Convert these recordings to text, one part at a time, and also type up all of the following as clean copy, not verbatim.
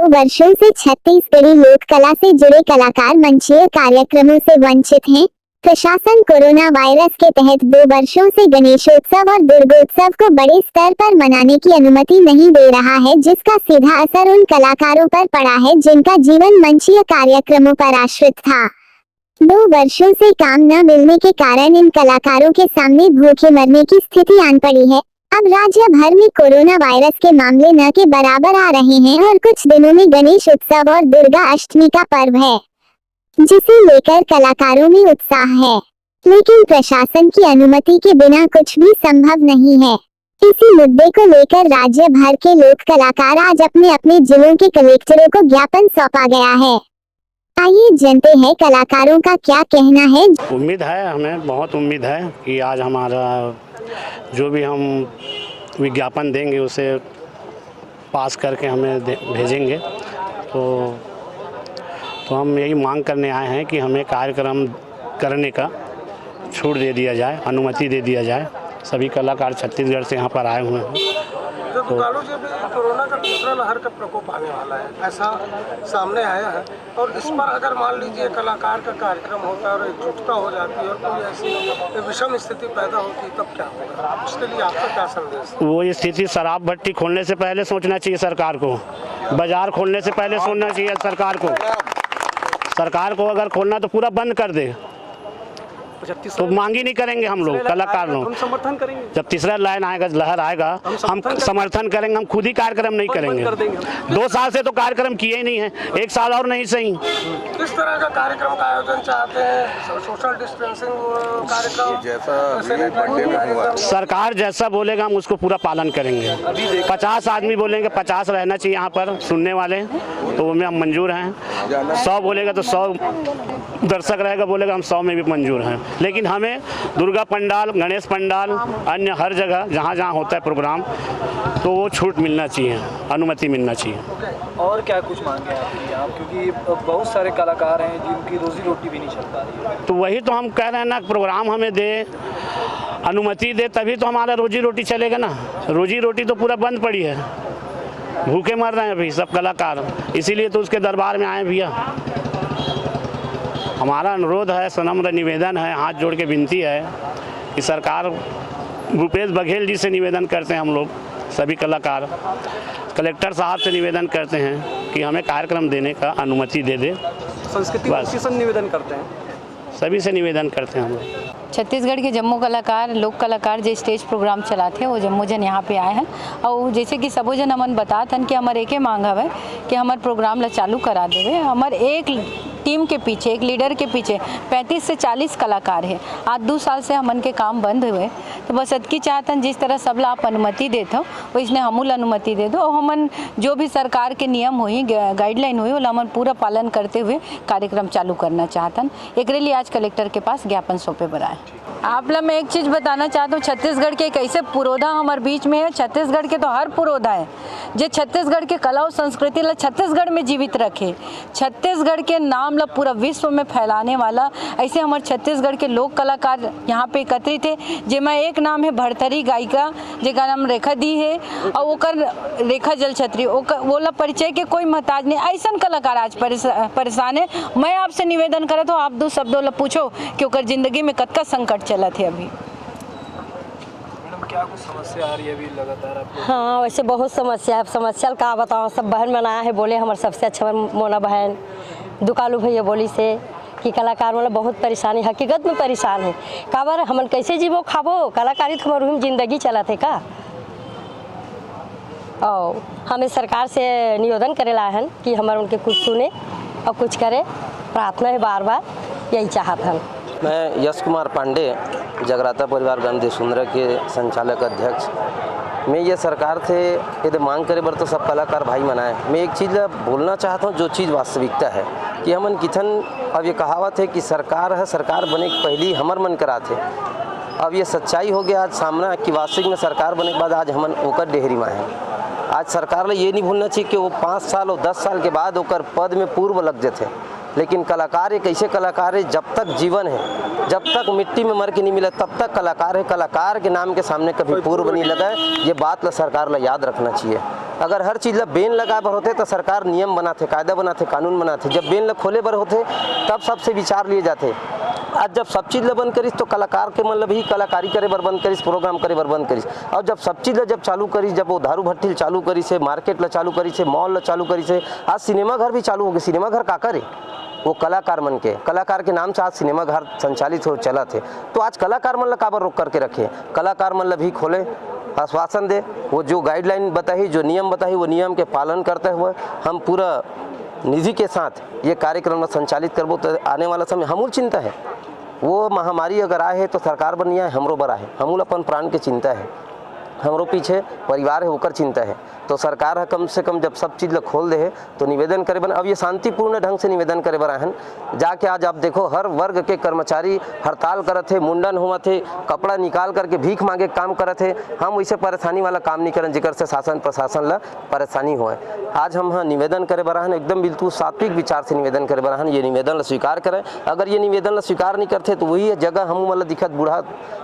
वर्षों से छत्तीसगढ़ी लोक कला से जुड़े कलाकार मंचीय कार्यक्रमों से वंचित हैं। प्रशासन कोरोना वायरस के तहत 2 वर्षों से गणेशोत्सव और दुर्गोत्सव को बड़े स्तर पर मनाने की अनुमति नहीं दे रहा है, जिसका सीधा असर उन कलाकारों पर पड़ा है जिनका जीवन मंचीय कार्यक्रमों पर आश्रित था। 2 वर्षों से काम न मिलने के कारण इन कलाकारों के सामने भूखे मरने की स्थिति आन पड़ी है। अब राज्य भर में कोरोना वायरस के मामले न के बराबर आ रहे हैं और कुछ दिनों में गणेश उत्सव और दुर्गा अष्टमी का पर्व है, जिसे लेकर कलाकारों में उत्साह है, लेकिन प्रशासन की अनुमति के बिना कुछ भी संभव नहीं है। इसी मुद्दे को लेकर राज्य भर के लोक कलाकार आज अपने अपने जिलों के कलेक्टरों को ज्ञापन सौंपा गया है। आइए जानते हैं कलाकारों का क्या कहना है। उम्मीद है, हमें बहुत उम्मीद है कि आज हमारा जो भी हम विज्ञापन देंगे उसे पास करके हमें भेजेंगे। तो हम यही मांग करने आए हैं कि हमें कार्यक्रम करने का छूट दे दिया जाए, अनुमति दे दिया जाए। सभी कलाकार छत्तीसगढ़ से यहाँ पर आए हुए हैं। तो कोरोना का दूसरा लहर का प्रकोप आने वाला है, ऐसा सामने आया है, और इस पर अगर मान लीजिए कलाकार का कार्यक्रम होता है और एकजुटता हो जाती है और कोई ऐसी विषम स्थिति पैदा होती है, तब क्या होगा? उसके लिए आपका क्या संदेश? वो स्थिति शराब भट्टी खोलने से पहले सोचना चाहिए सरकार को, बाजार खोलने से पहले सोचना चाहिए सरकार को। सरकार को अगर खोलना तो पूरा बंद कर दे, तो मांग ही नहीं करेंगे हम लोग कलाकार लोग। हम समर्थन करेंगे। जब तीसरा लाइन आएगा, लहर आएगा, हम समर्थन करेंगे। हम खुद ही कार्यक्रम नहीं करेंगे। 2 साल से तो कार्यक्रम किए ही नहीं है, 1 साल और नहीं सही। किस तरह का कार्यक्रम का आयोजन चाहते हैं? सोशल डिस्टेंसिंग कार्यक्रम जैसा सरकार जैसा बोलेगा हम उसको पूरा पालन करेंगे। 50 आदमी बोलेंगे 50 रहना चाहिए यहाँ पर सुनने वाले, तो उनमें हम मंजूर हैं। 100 बोलेगा तो 100 दर्शक रहेगा, बोलेगा हम 100 में भी मंजूर हैं। लेकिन हमें दुर्गा पंडाल, गणेश पंडाल, अन्य हर जगह जहाँ जहाँ होता है प्रोग्राम, तो वो छूट मिलना चाहिए, अनुमति मिलना चाहिए। और क्या कुछ मांगे आपकी आप, क्योंकि बहुत सारे कलाकार हैं जिनकी रोजी रोटी भी नहीं चल पा रही है। तो वही तो हम कह रहे हैं ना, प्रोग्राम हमें दे, अनुमति दे, तभी तो हमारा रोजी रोटी चलेगा ना। रोजी रोटी तो पूरा बंद पड़ी है, भूखे मर रहे हैं अभी सब कलाकार। इसीलिए तो उसके दरबार में आए भैया। हमारा अनुरोध है, सनम्र निवेदन है, हाथ जोड़ के विनती है कि सरकार, भूपेश बघेल जी से निवेदन करते हैं हम लोग सभी कलाकार, कलेक्टर साहब से निवेदन करते हैं कि हमें कार्यक्रम देने का अनुमति दे दे। संस्कृति से निवेदन करते हैं, सभी से निवेदन करते हैं हम लोग। छत्तीसगढ़ के जम्मू कलाकार, लोक कलाकार जो स्टेज प्रोग्राम चलाते हैं वो जम्मू जन यहाँ पे आए हैं। और जैसे कि सबो जन हमन बतात हन कि हमार एके मांग हवे कि हमार प्रोग्राम ला चालू करा देवे। हमार एक टीम के पीछे, एक लीडर के पीछे 35 से 40 कलाकार है। आज 2 साल से हमन के काम बंद हुए, तो बस अतकी चाहतन जिस तरह सब ला आप अनुमति देते हो वैसने हमूल अनुमति दे दो। और हमन जो भी सरकार के नियम हुई, गाइडलाइन हुई, वो हमन पूरा पालन करते हुए कार्यक्रम चालू करना चाहतन। एक लिए आज कलेक्टर के पास ज्ञापन सौंपे बनाए। आप ला मैं एक चीज़ बताना चाहता हूँ, छत्तीसगढ़ के कैसे पुरोधा हमारे बीच में है। छत्तीसगढ़ के तो हर पुरोधा है जो छत्तीसगढ़ के कला और संस्कृति ला छत्तीसगढ़ में जीवित रखे, छत्तीसगढ़ के नाम ला पूरा विश्व में फैलाने वाला। ऐसे हमारे छत्तीसगढ़ के लोक कलाकार यहाँ पे एकत्रित है, जिसमें एक नाम है भरथरी गायिका, जिसका नाम रेखा दी है, और ओकर रेखा जलछत्री, वो ला परिचय के कोई महताज नहीं। ऐसा कलाकार आज परेशान है। मैं आपसे निवेदन करत हूँ, आप 2 शब्दों ला पूछो कि ओकर जिंदगी में कतका संकट चलत है अभी। क्या कुछ समस्या आ रही है अभी लगातार आपको? हाँ, वैसे बहुत समस्या है। समस्या का बताओ, सब बहन मनाया है, बोले हमारे सबसे अच्छा मोना बहन दुकालू भैया बोली से कि कलाकार वाला बहुत परेशानी, हकीकत में परेशान है। काबर हमन कैसे जीवो खाबो, कलाकारी तो हमारी जिंदगी चला थे का। और हमें सरकार से निवेदन करे लाए हैं कि हमारे उनके कुछ सुने और कुछ करे, प्रार्थना है बार बार, यही चाहत हैं। मैं यश कुमार पांडे, जगराता परिवार ग्राम देशुंदरा के संचालक अध्यक्ष। मैं ये सरकार से यदि मांग करे बर तो सब कलाकार भाई मनाए। मैं एक चीज़ बोलना चाहता हूँ, जो चीज़ वास्तविकता है कि हमन किथन, अब ये कहावत है कि सरकार है, सरकार बने के पहली हमर मन कराते। अब ये सच्चाई हो गया आज सामना कि वास्तविक में सरकार बने के बाद आज हमन ओकर डेहरी में हैं। आज सरकार ले ये नहीं भूलना चाहिए कि वो 5 साल और 10 साल के बाद ओकर पद में पूर्व लग जाते। लेकिन कलाकार एक ऐसे कलाकार है, जब तक जीवन है, जब तक मिट्टी में मर के नहीं मिला तब तक कलाकार है। कलाकार के नाम के सामने कभी पूर्व नहीं लगा है, ये बात ला सरकार ला याद रखना चाहिए। अगर हर चीज़ ला बेन लगा बर होते तो सरकार नियम बनाते, कायदा बनाते, कानून बनाते। जब बेन ला खोले बर होते तब सबसे विचार लिए जाते। आज जब सब चीज़ ला बंद करिस तो कलाकार के मतलब ही कलाकारी करे बर बंद करिस, प्रोग्राम करे बर बंद करिस। और जब सब चीज़ ला जब चालू करिस, जब वो दारू भट्टी चालू करिस है, मार्केट ला चालू करिस है, मॉल ला चालू करिस है, आज सिनेमा घर भी चालू हो गए। सिनेमा घर का करे वो कलाकार मन के, कलाकार के नाम से आज सिनेमा घर संचालित हो चला थे। तो आज कलाकार मन ला काबर रोक करके रखे, कलाकार मन ला भी खोले, आश्वासन दे, वो जो गाइडलाइन बताई, जो नियम बताई, वो नियम के पालन करते हुए हम पूरा निधि के साथ ये कार्यक्रम संचालित करबो। तो आने वाला समय हमूल चिंता है, वो महामारी अगर आए है तो सरकार पर नहीं आए, हमरो पर आए। हमूल अपन प्राण के चिंता है, हमरो पीछे परिवार है होकर चिंता है। तो सरकार है कम से कम जब सब चीज़ ला खोल दे है तो निवेदन करे बन, अब ये शांतिपूर्ण ढंग से निवेदन करे बर आहन। जाके आज आप देखो हर वर्ग के कर्मचारी हड़ताल करत थे, मुंडन हुआ थे, कपड़ा निकाल करके भीख मांगे काम करत थे। हम वैसे परेशानी वाला काम नहीं करें जिकर से शासन प्रशासन ला परेशानी होए। आज हम निवेदन करे बर आहन, एकदम बिल्कुल सात्विक विचार से निवेदन करे बर आहन, ये निवेदन ला स्वीकार करें। अगर ये निवेदन ला स्वीकार नहीं करते तो वही जगह हम मतलब दिखत बूढ़ा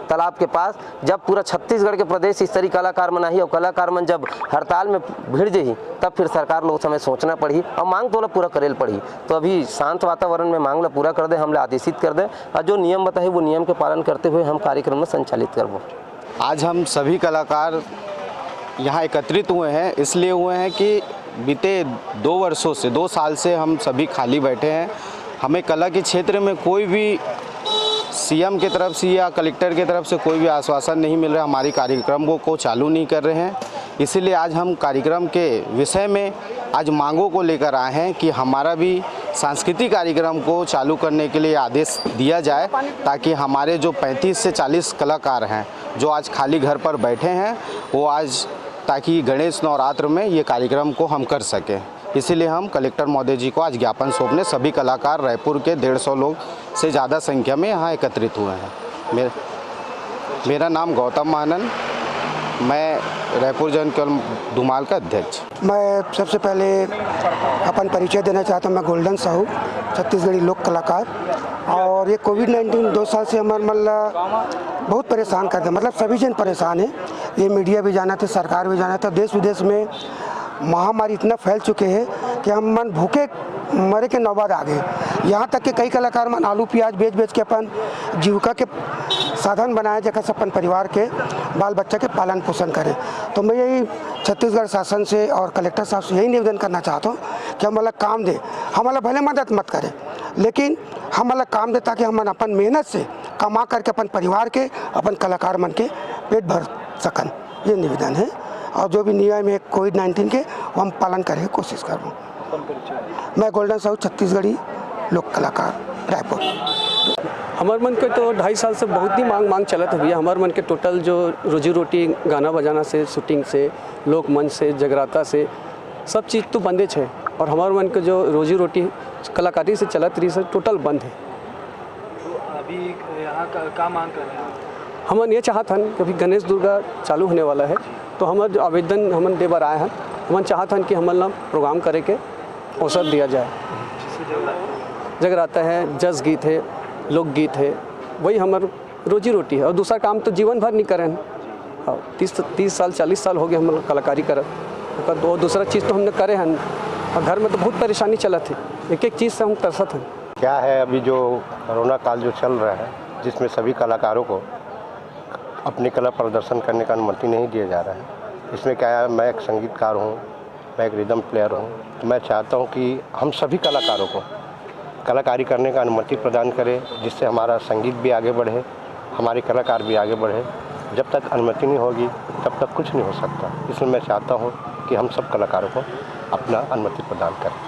तालाब के पास, जब पूरा छत्तीसगढ़ के प्रदेश स्तरीय कलाकार मन आई और कलाकार मन जब हड़ताल में भिड़ जाही तब फिर सरकार लोग समय सोचना पड़ी और मांग तो पूरा करेल पड़ी। तो अभी शांत वातावरण में मांग ला पूरा कर दे, हमला आदेशित कर दे और जो नियम बताए वो नियम के पालन करते हुए हम कार्यक्रम में संचालित करबो। आज हम सभी कलाकार यहाँ एकत्रित हुए हैं, इसलिए हुए हैं कि बीते 2 वर्षों से 2 साल से हम सभी खाली बैठे हैं। हमें कला के क्षेत्र में कोई भी सीएम की तरफ से या कलेक्टर की तरफ से कोई भी आश्वासन नहीं मिल रहा, हमारी कार्यक्रम को चालू नहीं कर रहे हैं। इसीलिए आज हम कार्यक्रम के विषय में आज मांगों को लेकर आए हैं कि हमारा भी सांस्कृतिक कार्यक्रम को चालू करने के लिए आदेश दिया जाए, ताकि हमारे जो 35 से 40 कलाकार हैं जो आज खाली घर पर बैठे हैं वो आज, ताकि गणेश नवरात्र में ये कार्यक्रम को हम कर सकें। इसीलिए हम कलेक्टर महोदय जी को आज ज्ञापन सौंपने सभी कलाकार रायपुर के 150 लोग से ज़्यादा संख्या में यहाँ एकत्रित हुए हैं। मेरा नाम गौतम आनंद, मैं रायपुर जन धुमाल का अध्यक्ष। मैं सबसे पहले अपन परिचय देना चाहता हूँ। मैं गोल्डन साहू, छत्तीसगढ़ी लोक कलाकार। और ये कोविड-19 2 साल से हमारे मतलब बहुत परेशान कर दिया, मतलब सभी जन परेशान है। ये मीडिया भी जाना था, सरकार भी जाना था। देश विदेश में महामारी इतना फैल चुके हैं कि हम मन भूखे मरे के नौबत आ गए। यहाँ तक कि कई कलाकार मन आलू प्याज बेच के अपन जीविका के साधन बनाए, जगह से अपन परिवार के बाल बच्चा के पालन पोषण करें। तो मैं यही छत्तीसगढ़ शासन से और कलेक्टर साहब से यही निवेदन करना चाहता हूँ कि हम काम दे, हमारा भले मदद मत करें लेकिन हमारा काम दे, ताकि हम अपन मेहनत से कमा करके अपन परिवार के, अपन कलाकार मन के पेट भर सकन। ये निवेदन है और जो भी नियम है कोविड-19 के वो हम पालन करने की कोशिश कर रहा हूँ। मैं गोल्डन साहू, छत्तीसगढ़ी लोक कलाकार, रायपुर। हमारे मन के तो 2.5 साल से बहुत ही मांग चलत हुई है। हमारे मन के टोटल जो रोजी रोटी गाना बजाना से, शूटिंग से, लोक मंच से, जगराता से, सब चीज़ तो बंदे है। और हमारे मन के जो रोजी रोटी कलाकारी से चलत रही से टोटल बंद है। तो अभी यहाँ का मांग कर रहे हैं? हम ये चाहत हन कि अभी गणेश दुर्गा चालू होने वाला है, तो हमारे जो आवेदन हमन दे बार आए हैं, हम चाहत हन कि हमन प्रोग्राम करे के अवसर दिया जाए। जगराता है, जस गीत है, लोकगीत है, वही हमार रोजी रोटी है। और दूसरा काम तो जीवन भर नहीं करें। हाँ, 30 साल 40 साल हो गए हम कलाकारी करत। और दूसरा चीज़ तो हमने करे हैं और घर में तो बहुत परेशानी चलत है, एक चीज़ से हम तरसत हैं। क्या है अभी जो कोरोना काल जो चल रहा है, जिसमें सभी कलाकारों को अपनी कला प्रदर्शन करने का अनुमति नहीं दिया जा रहा है। इसमें क्या है, मैं एक संगीतकार हूँ, मैं एक रिदम प्लेयर हूँ, तो मैं चाहता हूँ कि हम सभी कलाकारों को कलाकारी करने का अनुमति प्रदान करें, जिससे हमारा संगीत भी आगे बढ़े, हमारे कलाकार भी आगे बढ़े। जब तक अनुमति नहीं होगी तब तक कुछ नहीं हो सकता। इसलिए मैं चाहता हूँ कि हम सब कलाकारों को अपना अनुमति प्रदान करें।